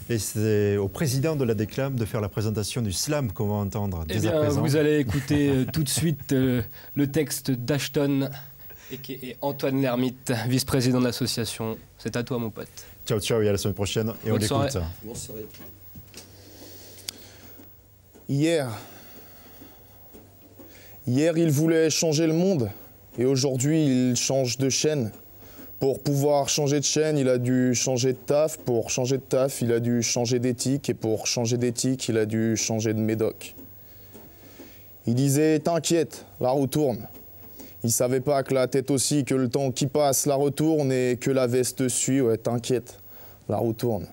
Et c'est au président de la Déclame de faire la présentation du slam qu'on va entendre dès à présent. Vous allez écouter tout de suite le texte d'Ashton et Antoine Lermite, vice-président de l'association. C'est à toi, mon pote. Ciao, ciao, et à la semaine prochaine. Et on l'écoute. Bonsoir. Hier, il voulait changer le monde et aujourd'hui, il change de chaîne. Pour pouvoir changer de chaîne, il a dû changer de taf. Pour changer de taf, il a dû changer d'éthique. Et pour changer d'éthique, il a dû changer de médoc. Il disait « T'inquiète, la roue tourne ». Il savait pas que la tête aussi, que le temps qui passe la retourne et que la veste suit. Ouais, t'inquiète, la roue tourne.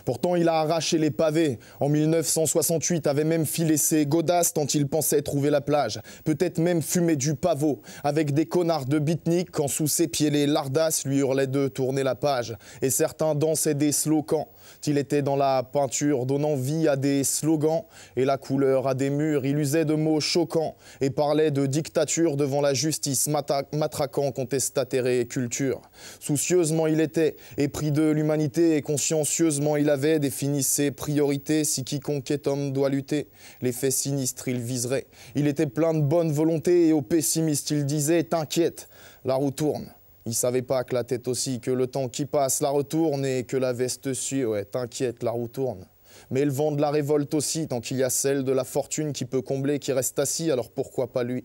Pourtant, il a arraché les pavés. En 1968, avait même filé ses godasses tant il pensait trouver la plage. Peut-être même fumer du pavot avec des connards de beatnik quand sous ses pieds les lardasses lui hurlaient de tourner la page. Et certains dansaient des slogans. Il était dans la peinture, donnant vie à des slogans et la couleur à des murs. Il usait de mots choquants et parlait de dictature devant la justice, matraquant contestataire et culture. Soucieusement il était épris de l'humanité et consciencieusement il avait défini ses priorités. Si quiconque est homme doit lutter, les faits sinistres il viserait. Il était plein de bonne volonté et aux pessimistes il disait « T'inquiète, la roue tourne ». Il savait pas que la tête aussi, que le temps qui passe la retourne et que la veste suit. Ouais, t'inquiète, la roue tourne. Mais le vent de la révolte aussi, tant qu'il y a celle de la fortune qui peut combler, qui reste assis, alors pourquoi pas lui?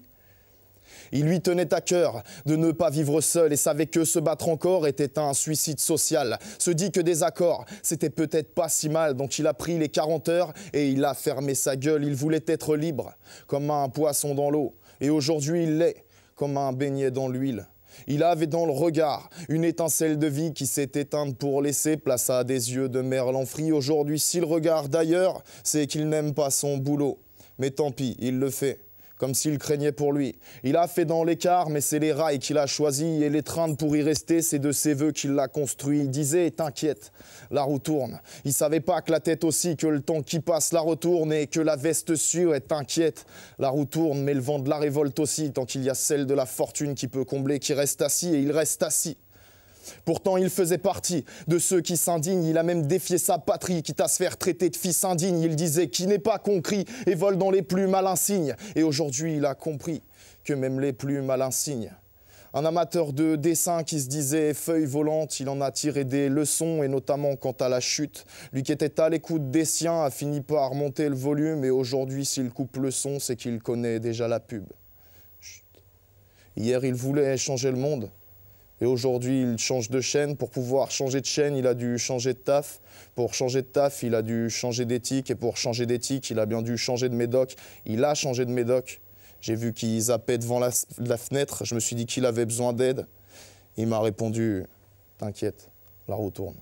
Il lui tenait à cœur de ne pas vivre seul et savait que se battre encore était un suicide social. Se dit que des accords, c'était peut-être pas si mal, donc il a pris les 40 heures et il a fermé sa gueule. Il voulait être libre, comme un poisson dans l'eau. Et aujourd'hui il l'est, comme un beignet dans l'huile. Il avait dans le regard une étincelle de vie qui s'est éteinte pour laisser place à des yeux de merlan frit. Aujourd'hui, s'il regarde ailleurs, c'est qu'il n'aime pas son boulot. Mais tant pis, il le fait, comme s'il craignait pour lui. Il a fait dans l'écart, mais c'est les rails qu'il a choisis et l'étreinte pour y rester, c'est de ses voeux qu'il l'a construit. Il disait « T'inquiète, la roue tourne ». Il savait pas que la tête aussi, que le temps qui passe la retourne et que la veste suit. Ouais, t'inquiète, la roue tourne, mais le vent de la révolte aussi, tant qu'il y a celle de la fortune qui peut combler, qui reste assis et il reste assis. Pourtant, il faisait partie de ceux qui s'indignent. Il a même défié sa patrie, quitte à se faire traiter de fils indigne. Il disait qui n'est pas conquis et vole dans les plus malins signes. Et aujourd'hui, il a compris que même les plus malins signes. Un amateur de dessin qui se disait feuille volante, il en a tiré des leçons, et notamment quant à la chute. Lui qui était à l'écoute des siens a fini par monter le volume. Et aujourd'hui, s'il coupe le son, c'est qu'il connaît déjà la pub. Chut. Hier, il voulait changer le monde. Et aujourd'hui, il change de chaîne. Pour pouvoir changer de chaîne, il a dû changer de taf. Pour changer de taf, il a dû changer d'éthique. Et pour changer d'éthique, il a bien dû changer de médoc. Il a changé de médoc. J'ai vu qu'il zappait devant la fenêtre. Je me suis dit qu'il avait besoin d'aide. Il m'a répondu « T'inquiète, la roue tourne ».